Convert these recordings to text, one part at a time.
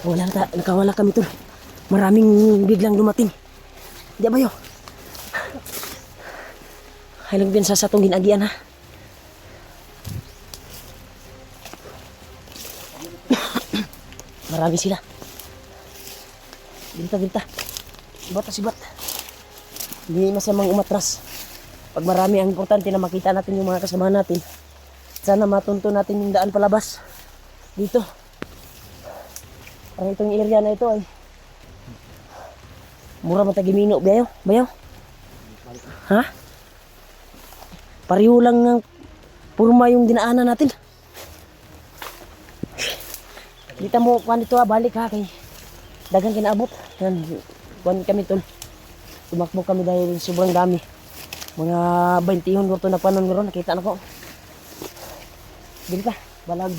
Wala na, nakawala kami tol. Maraming biglang dumating. Di ba yo? Halang binsa sa itong ginagian ha. Marami sila. Binta. Sibat. Hindi masamang umatras. Pag marami, ang importante na makita natin yung mga kasamahan natin. Sana matunto natin yung daan palabas. Dito. Parang itong area na ito ay mura matagimino. Bayaw? Ha? Pariho lang ng purma yung dinaanan natin. Dito mo, kuhan dito balik ha, kay dagang kinaabot. Yan, kuhan kami tol. Tumakbo kami dahil sobrang dami. Mga 20 ko ito na panon meron, nakita na ko. Dili pa, balag.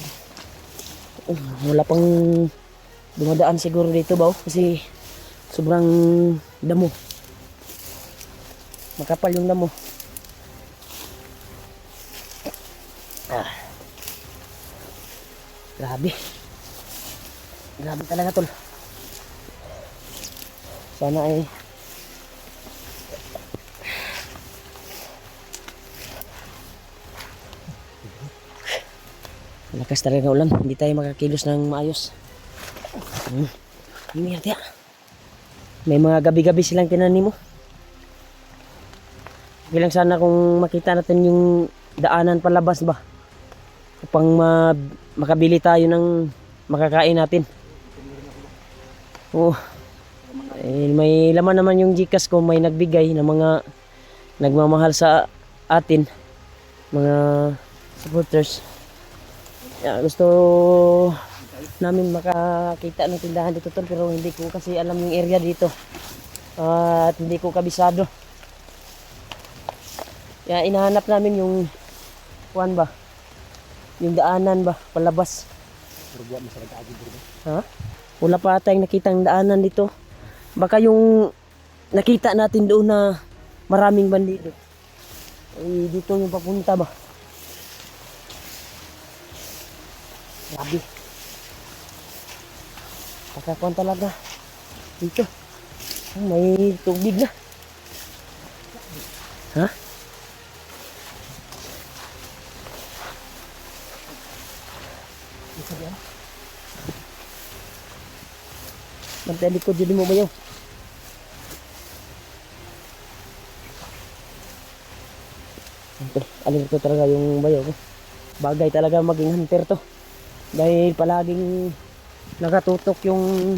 Wala pang dumadaan siguro dito ba, kasi sobrang damo. Makapal yung damo. Grabe talaga tol. Sana ay lakas talaga ulan, hindi tayo makakilos ng maayos. May mga gabi-gabi silang tinanim mo. Bilang sana kung makita natin yung daanan palabas ba, upang makabili tayo ng makakain natin. May laman naman yung GCash ko, may nagbigay ng mga nagmamahal sa atin, mga supporters. Gusto namin makakita ng tindahan dito tol, pero hindi ko kasi alam yung area dito at hindi ko kabisado. Inahanap namin yung kuan ba, yung daanan ba palabas. Ha? Wala pa tayong nakitang daanan dito. Baka yung nakita natin doon na maraming bandido ay dito yung papunta ba. Grabe. Pagkakuan talaga dito. May tubig na. Ha? Bantay likod dyan mo ba yun? Alin ko talaga yung bayaw ko. Bagay talaga maging hunter to. Dahil palaging nakatutok yung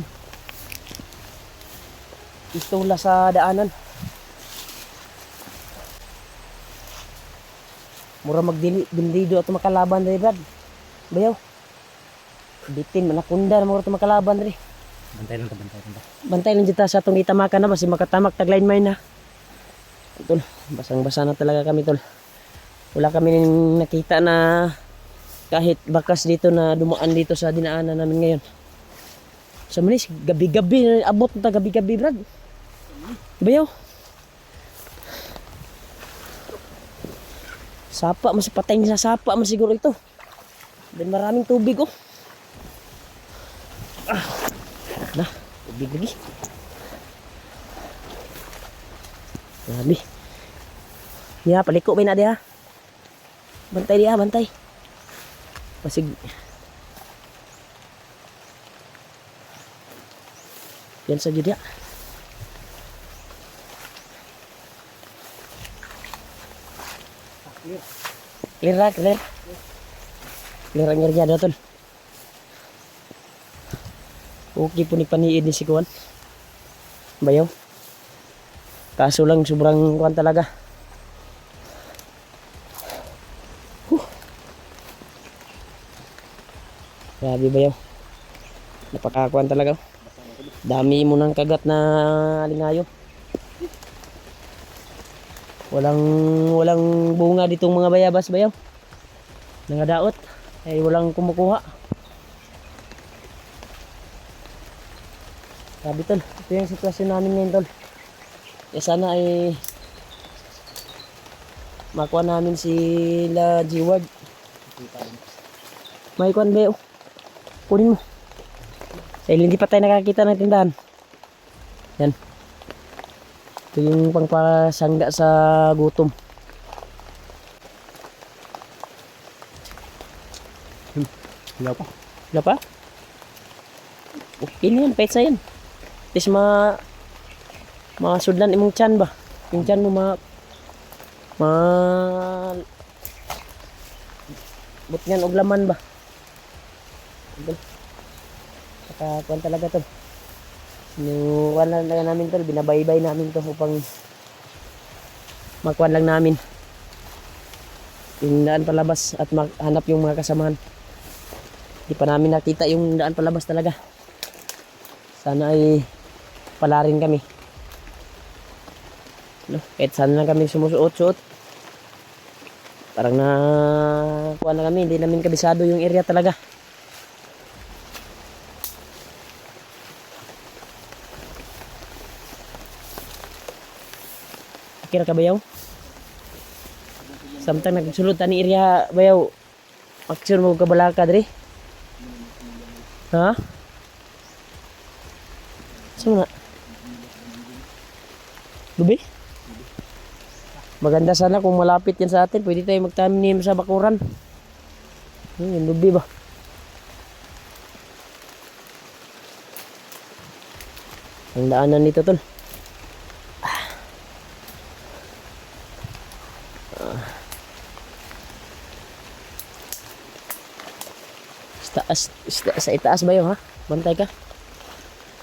pistola sa daanan. Mura magdilido at makalaban rin Brad. Bayaw. Bitin, manakunda na mura at makalaban rin. Bantay lang dito sa itong itamakan na. Kasi makatamak tagline mine na. Tol, basang-basa na talaga kami tol. Wala kami nakita na kahit bakas dito na dumaan dito sa dinaanan namin ngayon. Sa manis, gabi-gabi, abot na gabi-gabi Brad. Bayaw. Sapa, mas patay sa sapa mas siguro ito. Dan maraming tubig oh. Tubig lagi. Grabe. Paliko ba na dia? Bantay dia, bantay. Pasig. Yan sa dia. Clear. Clear ang area tol. Okay po ni paniid ni si Kuan. Bayaw. Kaso lang sobrang kuan talaga. Grabe bayaw. Napakakuan talaga. Dami mo ng kagat na lingayo. Walang bunga ditong mga bayabas bayaw. Nangadaot ay walang kumukuha. Sabi tol, ito yung sitwasyon namin ngayon tol. Sana ay makuha namin sila G-Ward. May kuhan ba yun? Kunin mo. Dahil hindi pa tayo nakakita ng tindahan. Yan. Ito yung pangpasangga sa gutom. Wala pa. Wala pa? Okay na yan, petsa yan. At least masudlan imong tiyan ba? Yung tiyan mo but yan og laman ba? Nakakuan talaga to. Sinuwan lang namin to, binabaybay namin to upang magkuan lang namin. Yung daan palabas at maghanap yung mga kasamahan. Hindi pa namin nakita yung daan palabas talaga. Sana ay pala rin kami. No, kahit sana lang kami sumusuot-suot. Parang kuha na kami, hindi namin kabisado yung area talaga. Kira ka bayaw? Samtang nagsulod tani area bayaw. Aksyon mo kabalaka diri. Ha? Saan na? Lubi? Maganda sana kung malapit yan sa atin. Pwede tayo magtanim sa bakuran. Yung lubi ba? Ang daanan nito tol. Sa itaas ba yun ha? Bantay ka.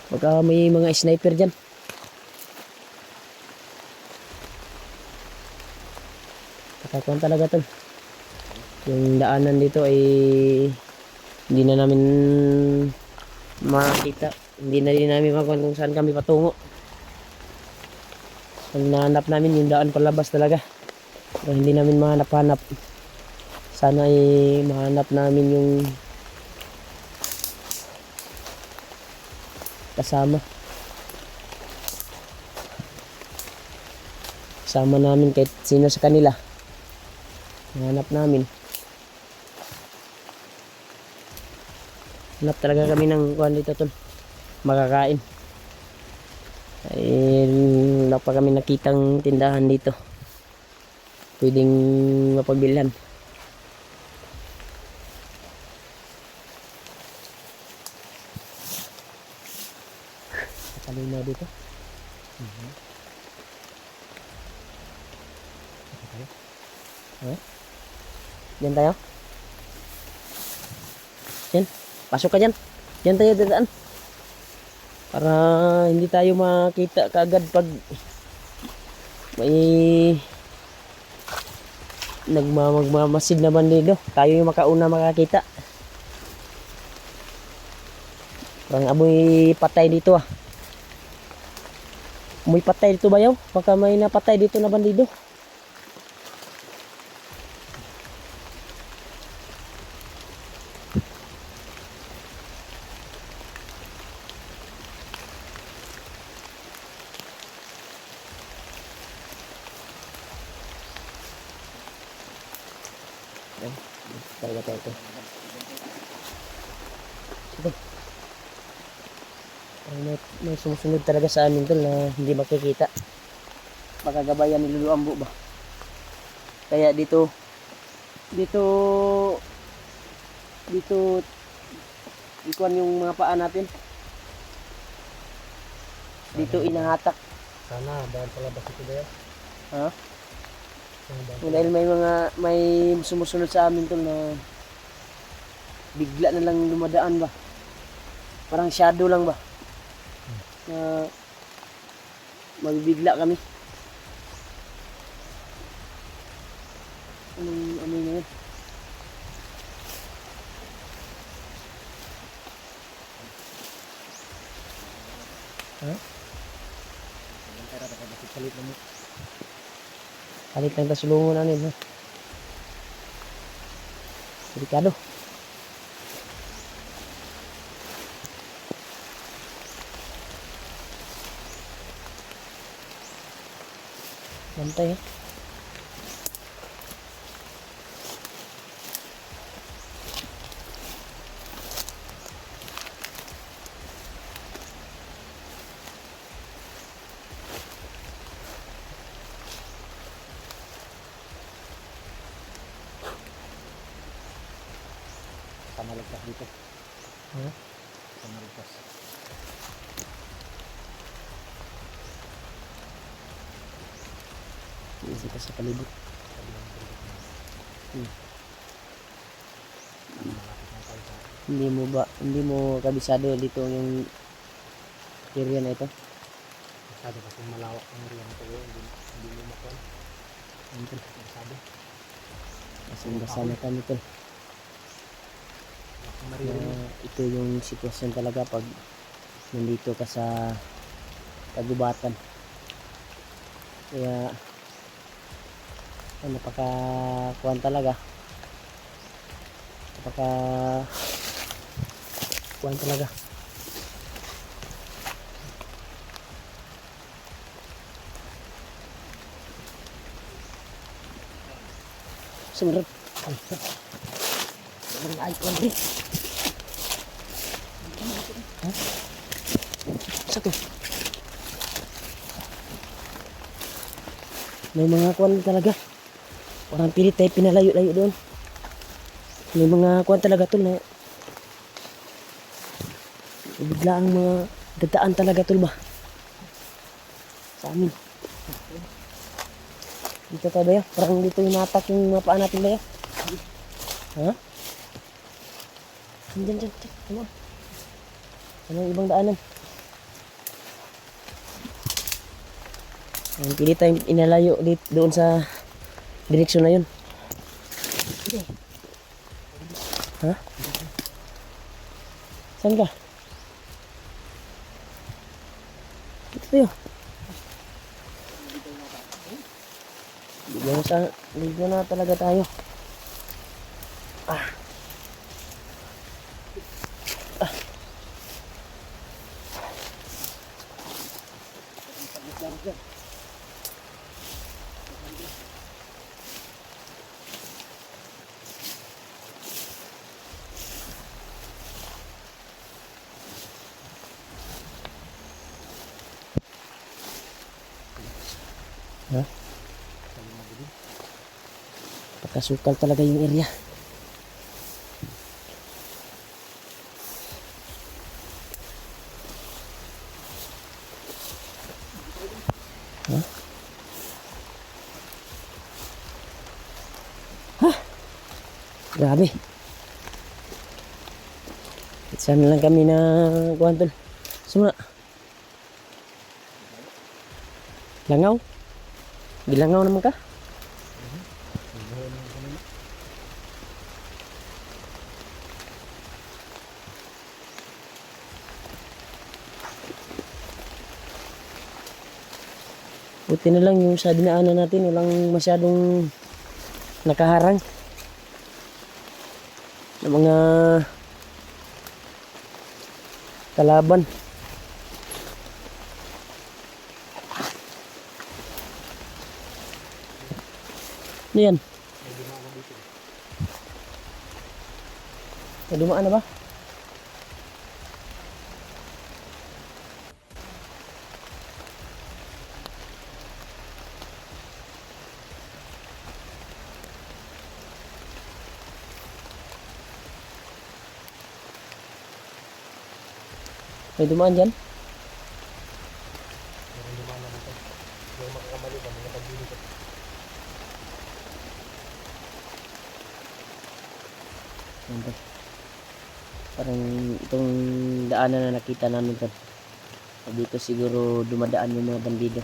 Baka may mga sniper dyan. Katakuan talaga tol. Yung daanan dito ay hindi na namin makita. Hindi na din namin makuha kung saan kami patungo. Ang nahanap namin yung daan palabas talaga. Pero hindi namin mahanap-hanap. Sana ay mahanap namin yung kasama namin kahit sino sa kanila. Hanap namin. Hanap talaga kami ng kuhan dito tol. Makakain. Ay wala pa kami nakitang tindahan dito. Pwedeng mapagbilhan. Kalina dito. Diyan tayo. Diyan. Pasok ka dyan. Diyan tayo dadaan. Para hindi tayo makita kaagad pag may nagmamasid naman dito. Tayo yung makauna makakita. Parang amoy patay dito ah. Amoy patay dito bayaw. Baka may napatay dito na bandido. Talaga tayo ito. Sige. May sumusunod talaga sa amin tol na hindi makikita. Baka gabayan ni Lulu Ambo ba? Kaya dito ikuan yung mga paa natin. Dito inahatak. Sana dahil palabas ito ba yan? Ha? Dahil may sumusunod sa amin tol na bigla na lang dumadaan ba. Parang shadow lang ba. Na magbigla kami. Anong amoy na yun? Ha? Palit lang tasulungan namin ha. Delikado. Bantay ha. nalagpas dito. Ha? Baka nalagpas. Isa ka sa palibot. Hmm. Malapit na tayo sa Hindi mo kabisado dito yung area na ito? masyado kasi malawak ang area nito. Hindi mo makuha. Ito. Masyado. Kasi basa na kami ito. Ito yung sitwasyon talaga pag nandito ka sa kagubatan. Kaya napaka-kuwan talaga. Kuwan talaga. Sumarap. Ay, kuwan rin. Ha? Satu. May mga kuwan talaga. Parang pilit tayo pinalayo-layo doon. May mga kuwan talaga tol na bigla ang mga dadaan talaga tol ba sa amin. Dito tayo ba ya? Parang dito yung natak yung mga paa natin ba ya? Ha? Diyan. Come on. Ano yung ibang daanan? Ang pilit tayong inalayo dito, doon sa direksyon na yun. Ha? Saan ka? Dito tayo. Dito na talaga tayo. Ha? Pagkasukal talaga yung area. Ha? Ha? Grabe. Sana lang kami na kuwantol. Suma. Langaw? Gilangaw naman ka? Buti na lang yung sa dinaanan natin, walang masyadong nakaharang ng mga kalaban. Ano yan? May dumaan na ba? May dumaan dyan? Meron dumaan na dito. Hindi makakamali ba? Mga pagbilis ko. Ano? Parang itong daanan na nakita namin to. Dito siguro dumadaan yung mga bandido.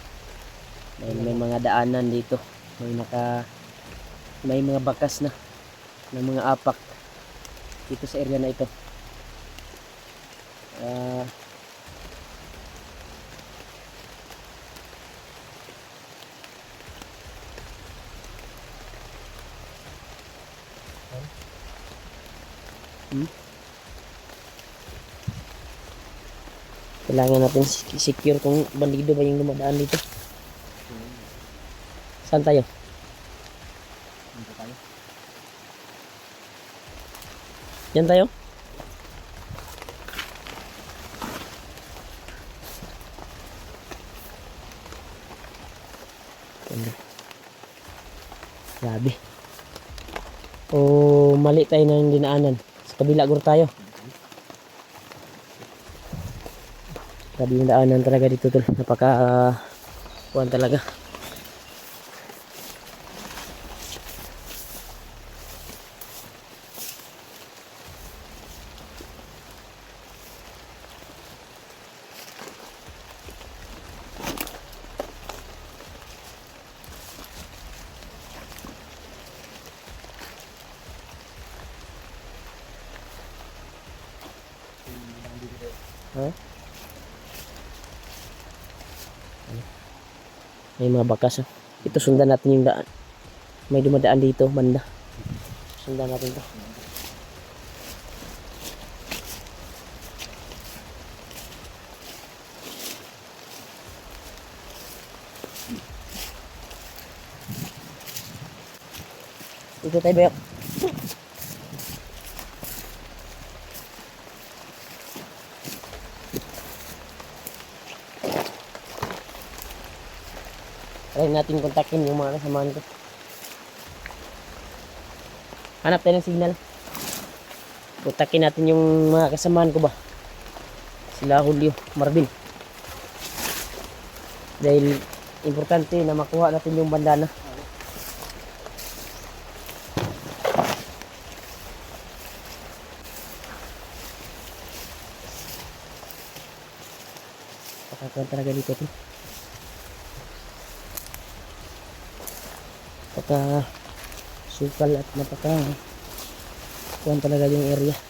Dahil may mga daanan dito. May mga bakas na ng mga apak dito sa area na ito. Kailangan natin secure kung bandido ba yung dumadaan dito. Saan tayo? Dito tayo. Yan tayo? Grabe. O mali tayo ng dinaanan. kabila guro tayo. Grabe yung daanan talaga dito tol. Napaka kuwan talaga. Ha? May mga bakas. Ito sundan natin yung daan. May dumadaan dito banda. Sundan natin to. Dito tayo Bayo. Try natin kontakin yung mga kasamahan ko. Hanap tayo ng signal. Kontakin natin yung mga kasamahan ko ba. Sila Julio, Marvin. Dahil importante na makuha natin yung bandana. Pakakawan talaga dito to. Napaka sukal at napaka kuwan talaga yung area.